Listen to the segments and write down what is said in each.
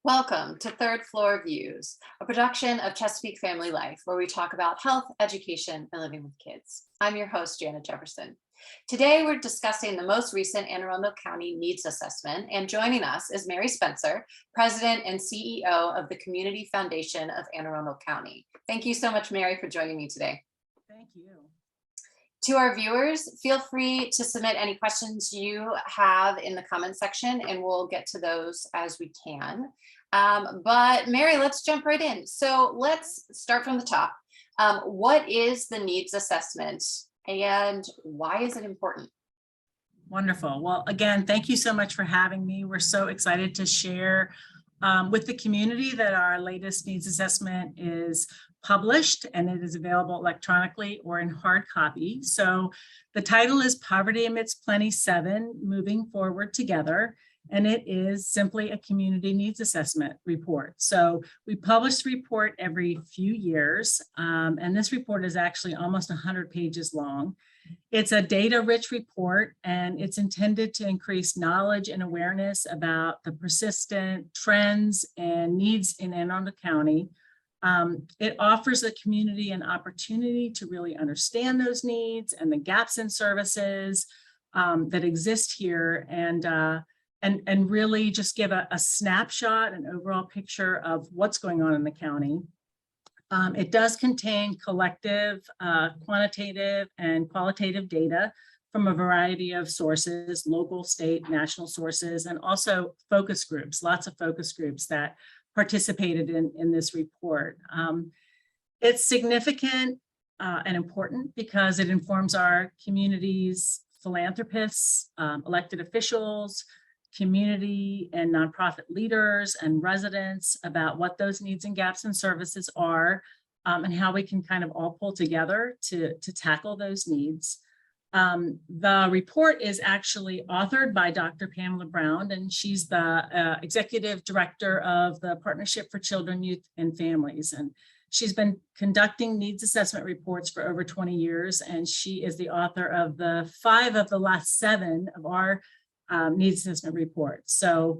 Welcome to Third Floor Views, a production of Chesapeake Family Life, where we talk about health, education, and living with kids. I'm your host, Janet Jefferson. Today, we're discussing the most recent Anne Arundel County needs assessment, and joining us is Mary Spencer, President and CEO of the Community Foundation of Anne Arundel County. Thank you so much, Mary, for joining me today. Thank you. To our viewers, feel free to submit any questions you have in the comment section, and we'll get to those as we can. But Mary, let's jump right in. So let's start from the top. What is the needs assessment and why is it important? Wonderful. Well, again, thank you so much for having me. We're so excited to share with the community that our latest needs assessment is published and it is available electronically or in hard copy. So the title is Poverty Amidst Plenty 7, Moving Forward Together. And it is simply a community needs assessment report. So we publish the report every few years. And this report is actually almost 100 pages long. It's a data-rich report, and it's intended to increase knowledge and awareness about the persistent trends and needs in Anne Arundel County. It offers the community an opportunity to really understand those needs and the gaps in services that exist here, and really just give a snapshot, an overall picture of what's going on in the county. It does contain collective, quantitative, and qualitative data from a variety of sources, local, state, national sources, and also focus groups, lots of focus groups that participated in this report. It's significant and important because it informs our community's philanthropists, elected officials, community and nonprofit leaders and residents about what those needs and gaps in services are, and how we can kind of all pull together to tackle those needs. The report is actually authored by Dr. Pamela Brown, and she's the executive director of the Partnership for Children, Youth, and Families. And she's been conducting needs assessment reports for over 20 years, and she is the author of the 5 of the last 7 of our needs assessment report. So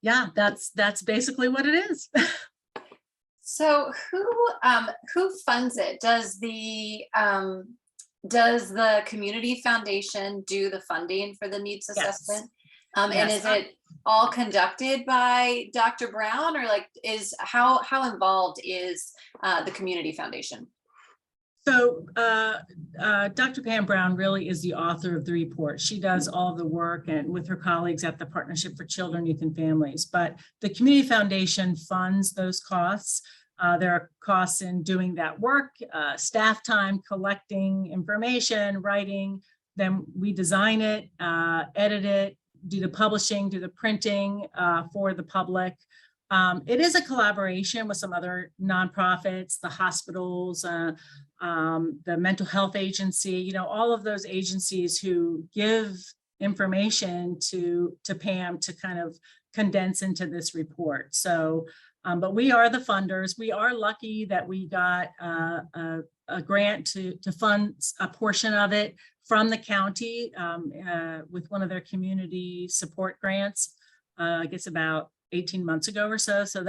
yeah, that's basically what it is. So who funds it? Does the Community Foundation do the funding for the needs assessment? Yes. And is it all conducted by Dr. Brown, or how involved is the Community Foundation? So Dr. Pam Brown really is the author of the report. She does all the work and with her colleagues at the Partnership for Children, Youth, and Families. But the Community Foundation funds those costs. There are costs in doing that work, staff time, collecting information, writing. Then we design it, edit it, do the publishing, do the printing for the public. It is a collaboration with some other nonprofits, the hospitals, the mental health agency, all of those agencies who give information to Pam to kind of condense into this report. So, but we are the funders. We are lucky that we got a grant to fund a portion of it from the county with one of their community support grants, I guess about 18 months ago or so. So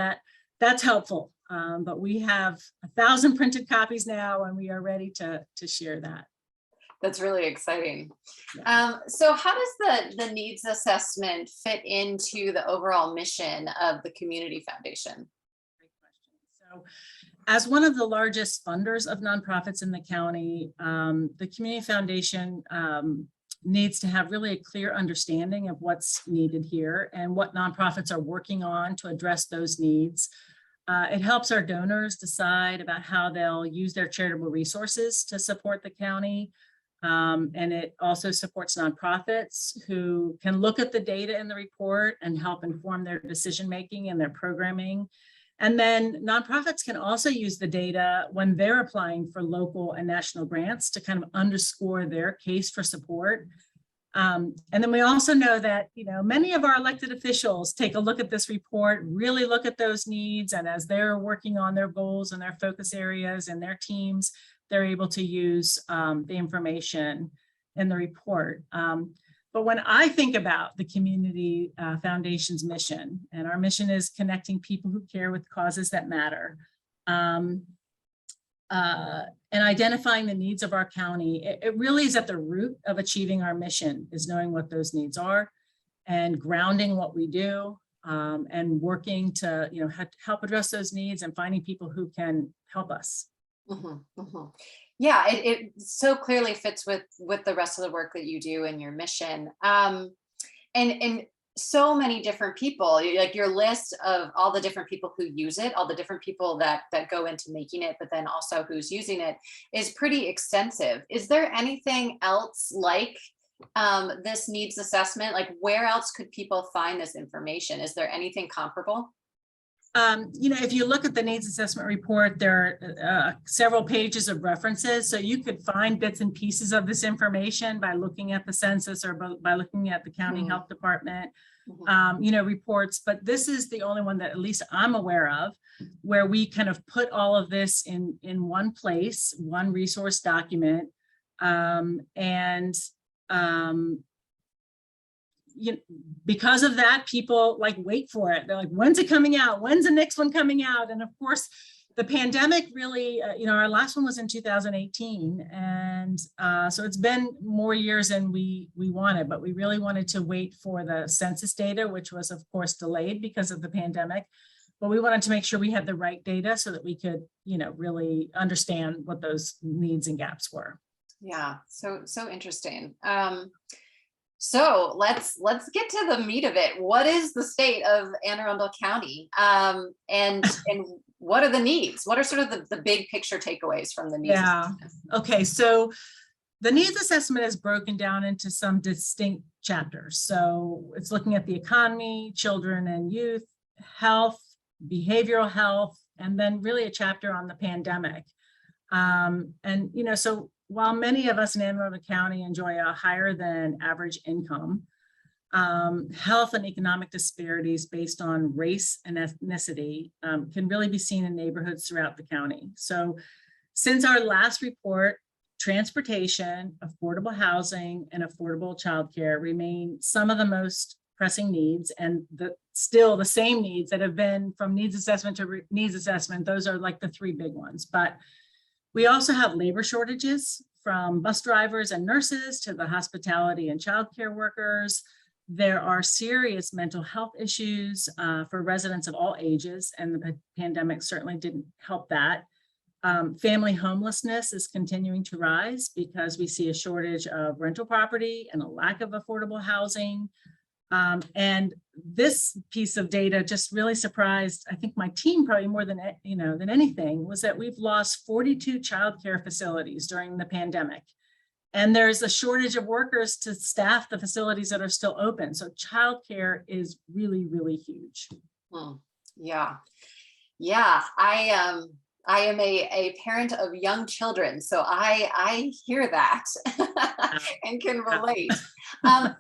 that's helpful. But we have 1,000 printed copies now, and we are ready to share that. That's really exciting. Yeah. So how does the needs assessment fit into the overall mission of the Community Foundation? Great question. So as one of the largest funders of nonprofits in the county, the Community Foundation needs to have really a clear understanding of what's needed here and what nonprofits are working on to address those needs. It helps our donors decide about how they'll use their charitable resources to support the county. And it also supports nonprofits who can look at the data in the report and help inform their decision-making and their programming. And then nonprofits can also use the data when they're applying for local and national grants to kind of underscore their case for support. And then we also know that, many of our elected officials take a look at this report, really look at those needs, and as they're working on their goals and their focus areas and their teams, they're able to use the information in the report. But when I think about the Community Foundation's mission, and our mission is connecting people who care with causes that matter, and identifying the needs of our county, it really is at the root of achieving our mission, is knowing what those needs are and grounding what we do, and working to help address those needs and finding people who can help us. Yeah, it so clearly fits with the rest of the work that you do and your mission. And so many different people, like your list of all the different people who use it, all the different people that go into making it, but then also who's using it is pretty extensive. Is there anything else like this needs assessment? Like where else could people find this information? Is there anything comparable? If you look at the needs assessment report, there are several pages of references. So you could find bits and pieces of this information by looking at the census or by looking at the county health department, reports. But this is the only one that at least I'm aware of where we kind of put all of this in one place, one resource document. Because of that, people like wait for it. They're like, when's it coming out? When's the next one coming out? And of course, the pandemic really, our last one was in 2018. And so it's been more years than we wanted, but we really wanted to wait for the census data, which was of course delayed because of the pandemic. But we wanted to make sure we had the right data so that we could, really understand what those needs and gaps were. Yeah, so interesting. So let's get to the meat of it. What is the state of Anne Arundel County, and what are the needs? What are sort of the big picture takeaways from the needs assessment? Okay, so the needs assessment is broken down into some distinct chapters. So it's looking at the economy, children and youth, health, behavioral health, and then really a chapter on the pandemic. So while many of us in Anne Arundel County enjoy a higher than average income, health and economic disparities based on race and ethnicity can really be seen in neighborhoods throughout the county. So since our last report, transportation, affordable housing, and affordable childcare remain some of the most pressing needs, and still the same needs that have been from needs assessment to needs assessment. Those are like the three big ones. But we also have labor shortages, from bus drivers and nurses to the hospitality and childcare workers. There are serious mental health issues for residents of all ages, and the pandemic certainly didn't help that. Family homelessness is continuing to rise because we see a shortage of rental property and a lack of affordable housing. And this piece of data just really surprised, I think, my team probably more than anything, was that we've lost 42 childcare facilities during the pandemic. And there's a shortage of workers to staff the facilities that are still open. So childcare is really, really huge. Yeah. I am a parent of young children, so I hear that and can relate.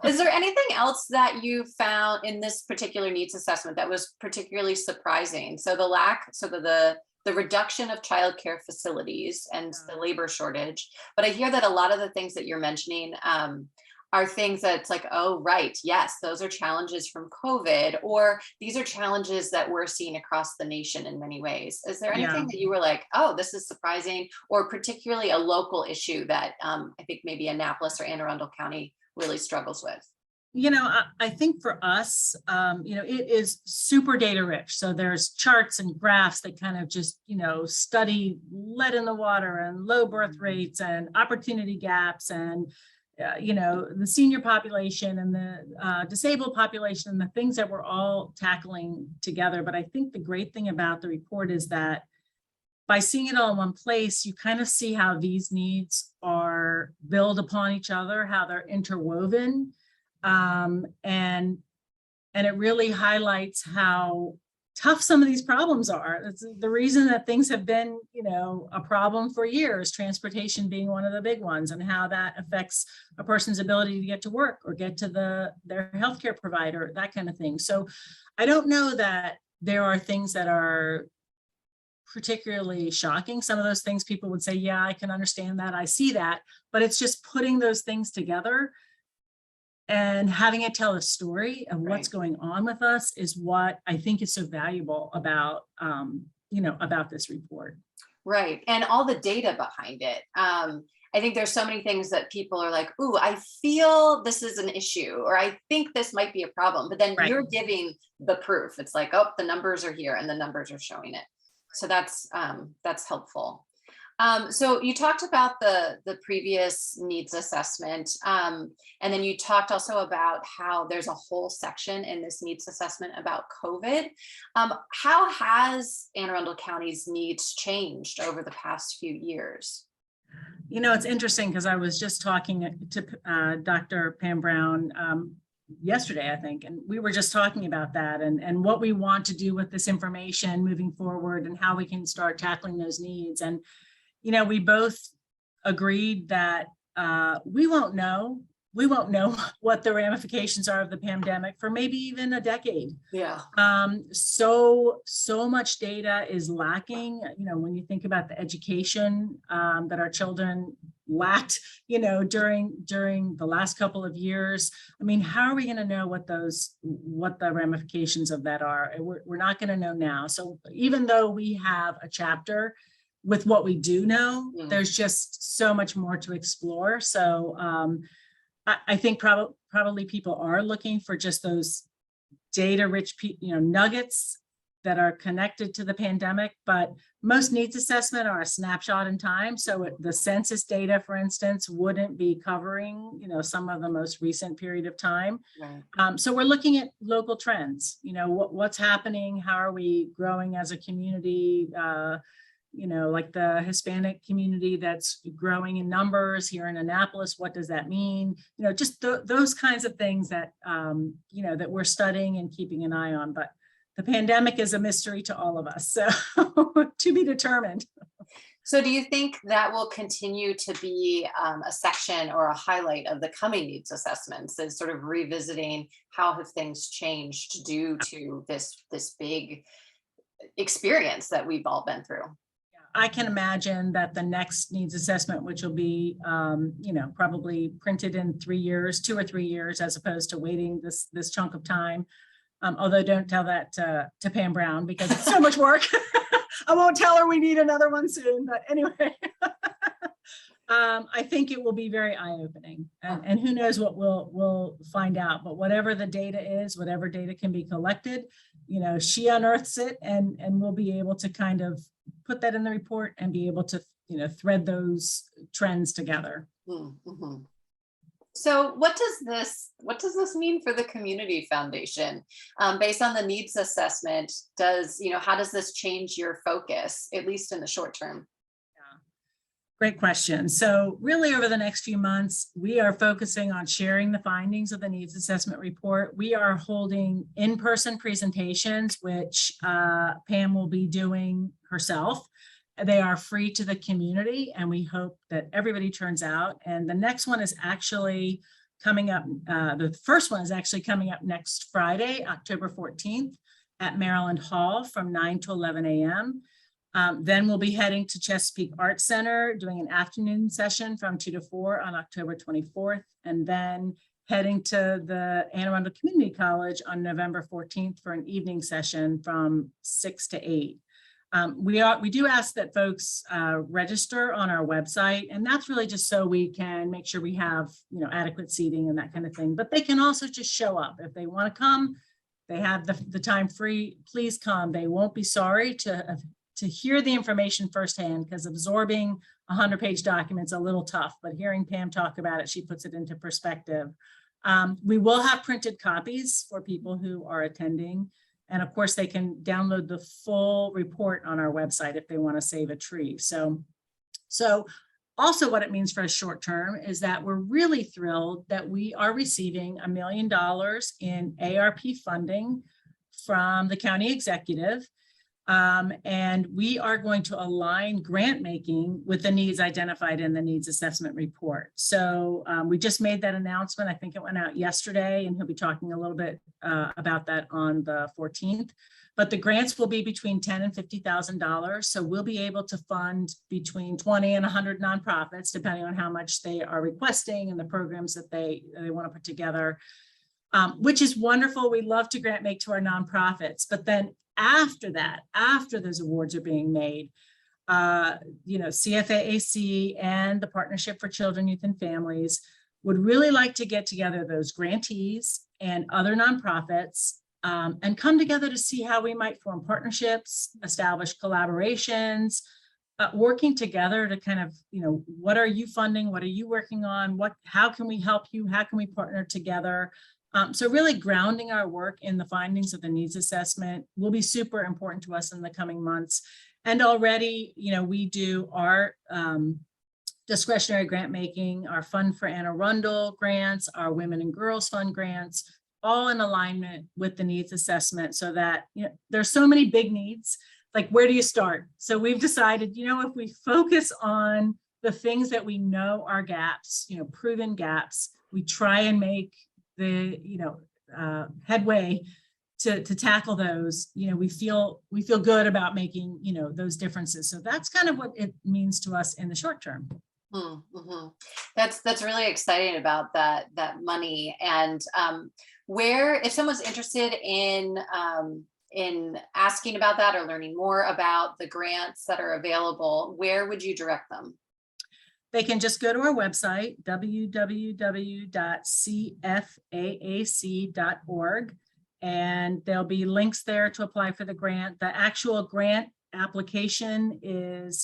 Is there anything else that you found in this particular needs assessment that was particularly surprising? So the reduction of childcare facilities and the labor shortage, but I hear that a lot of the things that you're mentioning are things that's like, oh, right, yes, those are challenges from COVID, or these are challenges that we're seeing across the nation in many ways. Is there anything that you were like, oh, this is surprising, or particularly a local issue that I think maybe Annapolis or Anne Arundel County really struggles with? I think for us, it is super data rich. So there's charts and graphs that kind of just, study lead in the water and low birth rates and opportunity gaps and the senior population and the disabled population and the things that we're all tackling together. But I think the great thing about the report is that by seeing it all in one place, you kind of see how these needs are build upon each other, how they're interwoven. And it really highlights how tough some of these problems are. It's the reason that things have been, a problem for years, transportation being one of the big ones, and how that affects a person's ability to get to work or get to their healthcare provider, that kind of thing. So I don't know that there are things that are particularly shocking. Some of those things people would say, yeah, I can understand that, I see that, but it's just putting those things together and having it tell a story of what's going on with us is what I think is so valuable about, about this report. Right. And all the data behind it. I think there's so many things that people are like, ooh, I feel this is an issue, or I think this might be a problem, but then you're giving the proof. It's like, oh, the numbers are here and the numbers are showing it. So that's helpful. So you talked about the previous needs assessment, and then you talked also about how there's a whole section in this needs assessment about COVID. How has Anne Arundel County's needs changed over the past few years? It's interesting because I was just talking to Dr. Pam Brown yesterday, I think, and we were just talking about that and what we want to do with this information moving forward and how we can start tackling those needs. And, we both agreed that we won't know what the ramifications are of the pandemic for maybe even a decade. Yeah. So much data is lacking. When you think about the education that our children lacked, during the last couple of years. I mean, how are we going to know what the ramifications of that are? We're not going to know now. So even though we have a chapter with what we do know, there's just so much more to explore. So I think probably people are looking for just those data-rich, nuggets that are connected to the pandemic. But most needs assessment are a snapshot in time. So the census data, for instance, wouldn't be covering, some of the most recent period of time. Right. So we're looking at local trends. What's happening? How are we growing as a community? Like the Hispanic community that's growing in numbers here in Annapolis, what does that mean? Just those kinds of things that, that we're studying and keeping an eye on. But the pandemic is a mystery to all of us, so to be determined. So do you think that will continue to be a section or a highlight of the coming needs assessments, is sort of revisiting how have things changed due to this big experience that we've all been through? I can imagine that the next needs assessment, which will be, probably printed in 3 years, 2 or 3 years, as opposed to waiting this chunk of time. Although don't tell that to Pam Brown because it's so much work. I won't tell her we need another one soon, but anyway. I think it will be very eye-opening, and who knows what we'll find out. But whatever the data is, whatever data can be collected, she unearths it, and we'll be able to kind of put that in the report and be able to thread those trends together. Mm-hmm. So what does this mean for the Community Foundation? Based on the needs assessment, how does this change your focus, at least in the short term? Great question. So really over the next few months, we are focusing on sharing the findings of the needs assessment report. We are holding in-person presentations, which Pam will be doing herself. They are free to the community, and we hope that everybody turns out. And the next one is actually coming up. The first one is actually coming up next Friday, October 14th at Maryland Hall from 9 to 11 a.m. Then we'll be heading to Chesapeake Arts Center, doing an afternoon session from 2 to 4 on October 24th, and then heading to the Anne Arundel Community College on November 14th for an evening session from 6 to 8. We do ask that folks register on our website, and that's really just so we can make sure we have adequate seating and that kind of thing. But they can also just show up if they want to come. They have the time free. Please come. They won't be sorry to hear the information firsthand, because absorbing 100-page documents a little tough, but hearing Pam talk about it, she puts it into perspective. We will have printed copies for people who are attending. And of course, they can download the full report on our website if they want to save a tree. So also what it means for a short term is that we're really thrilled that we are receiving $1 million in ARP funding from the county executive. And we are going to align grant making with the needs identified in the needs assessment report. So we just made that announcement. I think it went out yesterday, and he'll be talking a little bit about that on the 14th. But the grants will be between $10,000 and $50,000. So we'll be able to fund between 20 and 100 nonprofits, depending on how much they are requesting and the programs that they want to put together, which is wonderful. We love to grant make to our nonprofits. But then after that, after those awards are being made, CFAAC and the Partnership for Children, Youth, and Families would really like to get together those grantees and other nonprofits and come together to see how we might form partnerships, establish collaborations, working together to kind of, what are you funding? What are you working on? How can we help you? How can we partner together? So really grounding our work in the findings of the needs assessment will be super important to us in the coming months. And already, we do our discretionary grant making, our Fund for Anne Arundel grants, our Women and Girls Fund grants, all in alignment with the needs assessment, so that there's so many big needs. Like, where do you start? So we've decided, if we focus on the things that we know are gaps, proven gaps, we try and make the headway to tackle those. We feel good about making those differences. So that's kind of what it means to us in the short term. Mm-hmm. That's really exciting about that money. And where, if someone's interested in asking about that or learning more about the grants that are available, where would you direct them? They can just go to our website, www.cfaac.org, and there'll be links there to apply for the grant. The actual grant application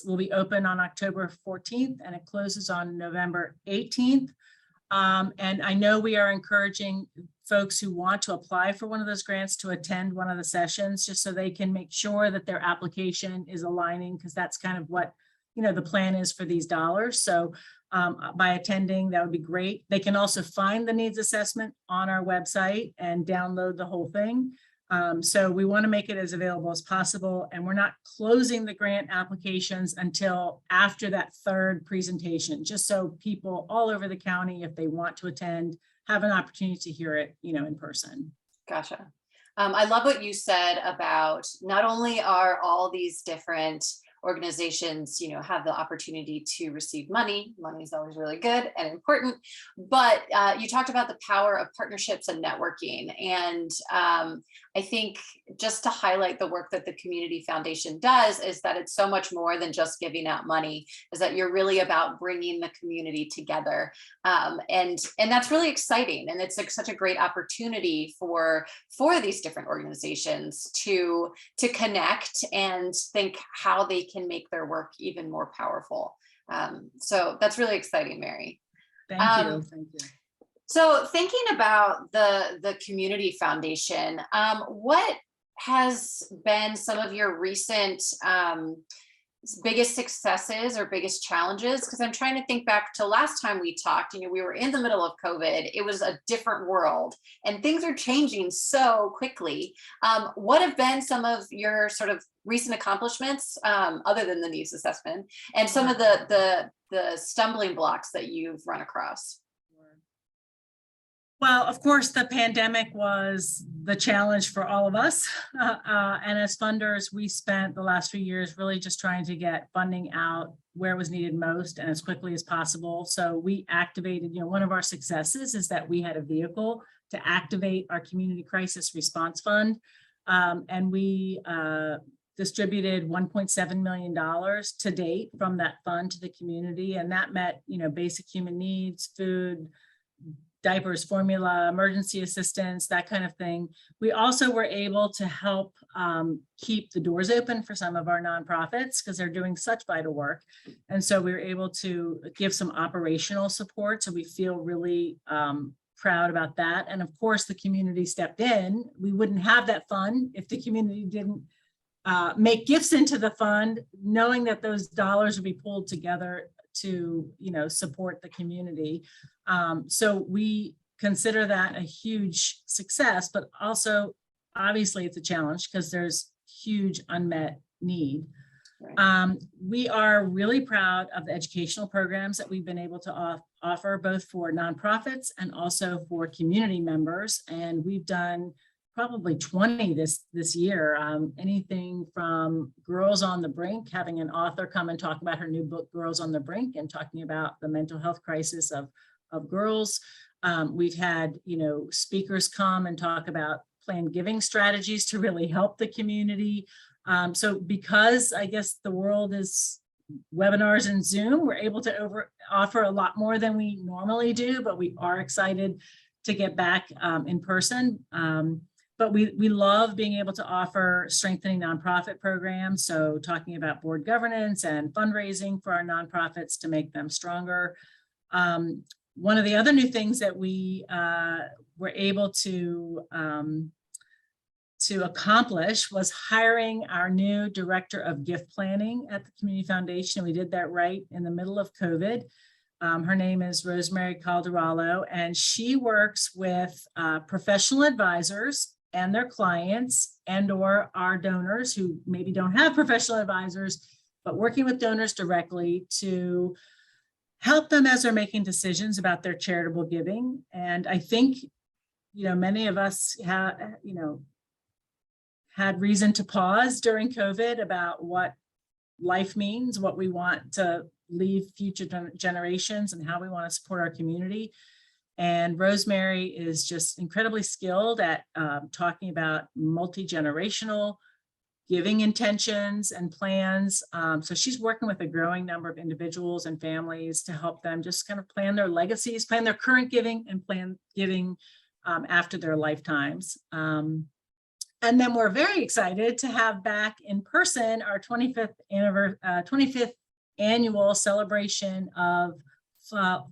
will be open on October 14th, and it closes on November 18th. And I know we are encouraging folks who want to apply for one of those grants to attend one of the sessions, just so they can make sure that their application is aligning, because that's kind of what the plan is for these dollars. So by attending, that would be great. They can also find the needs assessment on our website and download the whole thing. So we want to make it as available as possible, and we're not closing the grant applications until after that third presentation, just so people all over the county, if they want to attend, have an opportunity to hear it, in person. Gotcha. I love what you said about not only are all these different organizations, have the opportunity to receive money. Money is always really good and important, but you talked about the power of partnerships and networking. And I think just to highlight the work that the Community Foundation does is that it's so much more than just giving out money, is that you're really about bringing the community together. And that's really exciting. And it's like such a great opportunity for these different organizations to connect and think how they can make their work even more powerful. So that's really exciting, Mary. Thank you. Thank you. So thinking about the Community Foundation, what has been some of your recent biggest successes or biggest challenges? Because I'm trying to think back to last time we talked, we were in the middle of COVID. It was a different world and things are changing so quickly. What have been some of your sort of recent accomplishments, other than the needs assessment, and some of the stumbling blocks that you've run across? Well, of course, the pandemic was the challenge for all of us. And as funders, we spent the last few years really just trying to get funding out where it was needed most and as quickly as possible. So we activated, one of our successes is that we had a vehicle to activate our Community Crisis Response Fund. And we distributed $1.7 million to date from that fund to the community. And that met, basic human needs, food, diapers, formula, emergency assistance, that kind of thing. We also were able to help keep the doors open for some of our nonprofits because they're doing such vital work. And so we were able to give some operational support. So we feel really proud about that. And of course, the community stepped in. We wouldn't have that fund if the community didn't make gifts into the fund, knowing that those dollars would be pulled together to support the community. So we consider that a huge success, but also obviously it's a challenge because there's huge unmet need. Right. We are really proud of the educational programs that we've been able to offer both for nonprofits and also for community members. And we've done probably 20 this year. Anything from Girls on the Brink, having an author come and talk about her new book, Girls on the Brink, and talking about the mental health crisis of girls. We've had, speakers come and talk about planned giving strategies to really help the community. So because I guess the world is webinars and Zoom, we're able to offer a lot more than we normally do, but we are excited to get back in person. But we love being able to offer strengthening nonprofit programs. So talking about board governance and fundraising for our nonprofits to make them stronger. One of the other new things that we were able to accomplish was hiring our new director of gift planning at the Community Foundation. We did that right in the middle of COVID. Her name is Rosemary Calderalo, and she works with professional advisors and their clients and/or our donors who maybe don't have professional advisors, but working with donors directly to help them as they're making decisions about their charitable giving. And I think, many of us have, had reason to pause during COVID about what life means, what we want to leave future generations, and how we want to support our community. And Rosemary is just incredibly skilled at talking about multi-generational giving intentions and plans. So she's working with a growing number of individuals and families to help them just kind of plan their legacies, plan their current giving, and plan giving after their lifetimes. And then we're very excited to have back in person our 25th annual celebration of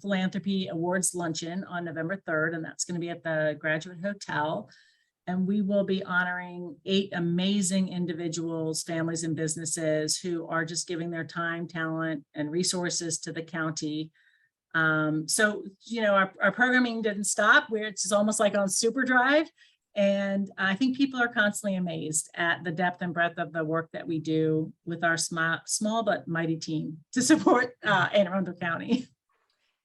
Philanthropy Awards Luncheon on November 3rd, and that's going to be at the Graduate Hotel. And we will be honoring 8 amazing individuals, families, and businesses who are just giving their time, talent, and resources to the county. So, our programming didn't stop. It's almost like on super drive. And I think people are constantly amazed at the depth and breadth of the work that we do with our small but mighty team to support Anne Arundel County.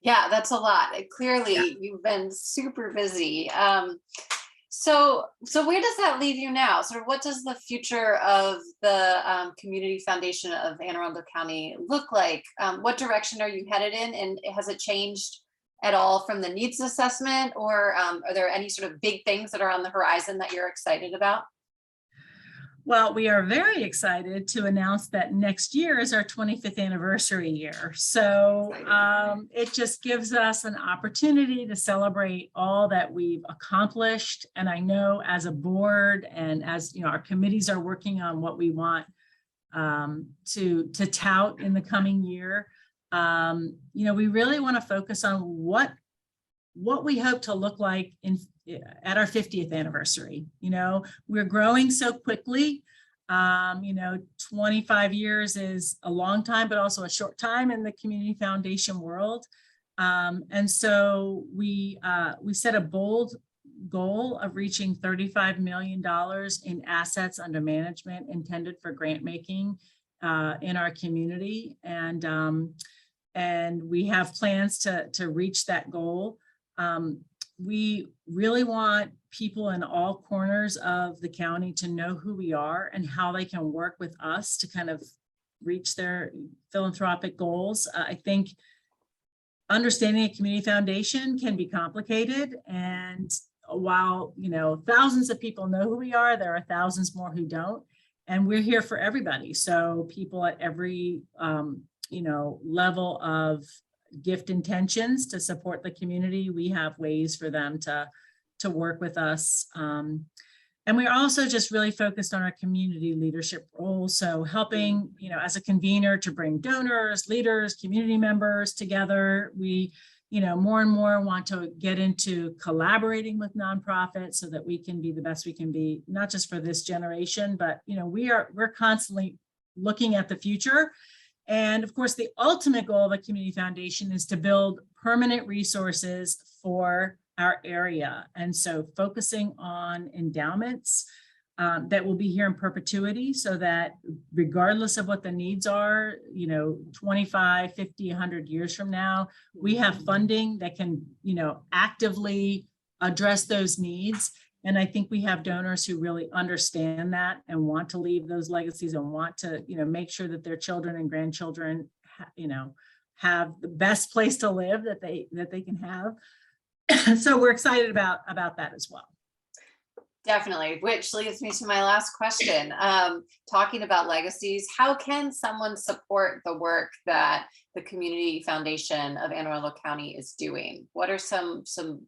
Yeah, that's a lot. Clearly, you've been super busy. So where does that leave you now? Sort of what does the future of the Community Foundation of Anne Arundel County look like? What direction are you headed in? And has it changed at all from the needs assessment, or are there any sort of big things that are on the horizon that you're excited about? Well, we are very excited to announce that next year is our 25th anniversary year. So it just gives us an opportunity to celebrate all that we've accomplished. And I know as a board and as our committees are working on what we want to tout in the coming year, we really want to focus on what we hope to look like at our 50th anniversary. We're growing so quickly. 25 years is a long time, but also a short time in the Community Foundation world. And so we set a bold goal of reaching $35 million in assets under management intended for grant making in our community. And we have plans to reach that goal. We really want people in all corners of the county to know who we are and how they can work with us to kind of reach their philanthropic goals. I think understanding a community foundation can be complicated. And while, thousands of people know who we are, there are thousands more who don't. And we're here for everybody. So people at every, level of gift intentions to support the community, we have ways for them to work with us. And we're also just really focused on our community leadership role. So helping, as a convener to bring donors, leaders, community members together. We, more and more want to get into collaborating with nonprofits so that we can be the best we can be, not just for this generation, but, we're constantly looking at the future. And of course, the ultimate goal of a community foundation is to build permanent resources for our area. And so focusing on endowments, that will be here in perpetuity, so that regardless of what the needs are, 25, 50, 100 years from now, we have funding that can, actively address those needs. And I think we have donors who really understand that and want to leave those legacies and want to, make sure that their children and grandchildren, have the best place to live that they can have. So we're excited about that as well. Definitely, which leads me to my last question. Talking about legacies, how can someone support the work that the Community Foundation of Anne Arundel County is doing? What are some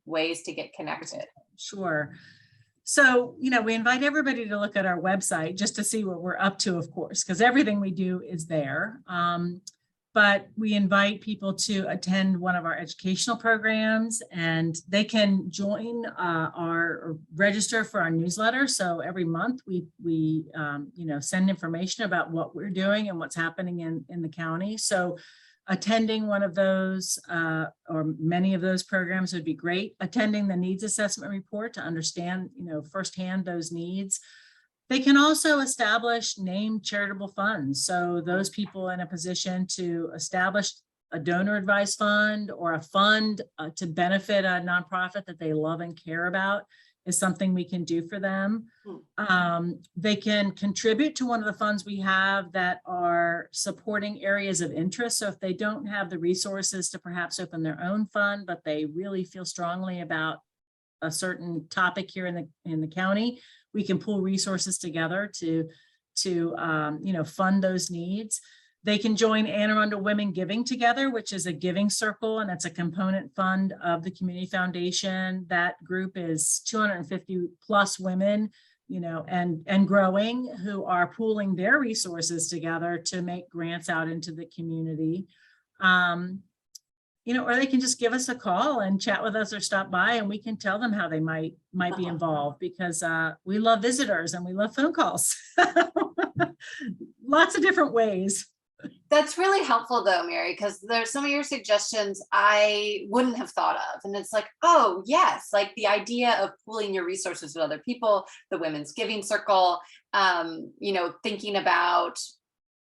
ways to get connected? Sure. So, we invite everybody to look at our website just to see what we're up to, of course, because everything we do is there. But we invite people to attend one of our educational programs, and they can join or register for our newsletter. So every month we send information about what we're doing and what's happening in the county. So attending one of those or many of those programs would be great. Attending the needs assessment report to understand, firsthand those needs. They can also establish named charitable funds. So those people in a position to establish a donor advised fund or a fund to benefit a nonprofit that they love and care about is something we can do for them. They can contribute to one of the funds we have that are supporting areas of interest. So if they don't have the resources to perhaps open their own fund, but they really feel strongly about a certain topic here in the county, we can pull resources together to fund those needs. They can join Anne Arundel Women Giving Together, which is a giving circle, and it's a component fund of the Community Foundation. That group is 250 plus women, and growing, who are pooling their resources together to make grants out into the community. Or they can just give us a call and chat with us or stop by, and we can tell them how they might be involved, because we love visitors and we love phone calls. Lots of different ways. That's really helpful though, Mary, because there's some of your suggestions I wouldn't have thought of. And it's like, oh yes, like the idea of pooling your resources with other people, the Women's Giving Circle, thinking about,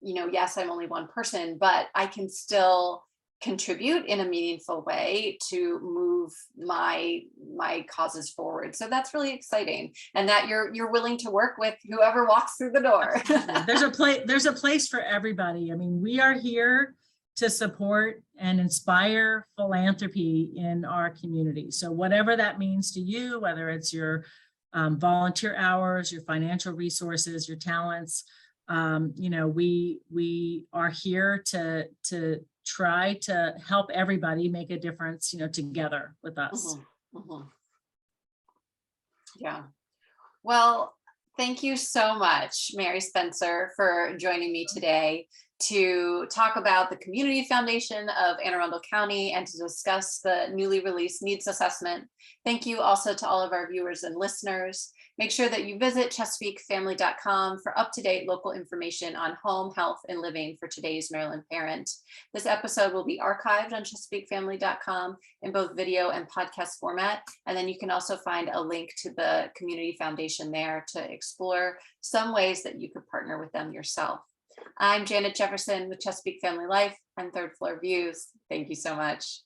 yes, I'm only one person, but I can still contribute in a meaningful way to move my causes forward. So that's really exciting, and that you're willing to work with whoever walks through the door. There's a place for everybody. I mean, we are here to support and inspire philanthropy in our community. So whatever that means to you, whether it's your volunteer hours, your financial resources, your talents, we are here to try to help everybody make a difference, together with us. Yeah. Well, thank you so much, Mary Spencer, for joining me today to talk about the Community Foundation of Anne Arundel County and to discuss the newly released needs assessment. Thank you also to all of our viewers and listeners. Make sure that you visit ChesapeakeFamily.com for up-to-date local information on home, health, and living for today's Maryland parent. This episode will be archived on ChesapeakeFamily.com in both video and podcast format. And then you can also find a link to the Community Foundation there to explore some ways that you could partner with them yourself. I'm Janet Jefferson with Chesapeake Family Life and Third Floor Views. Thank you so much.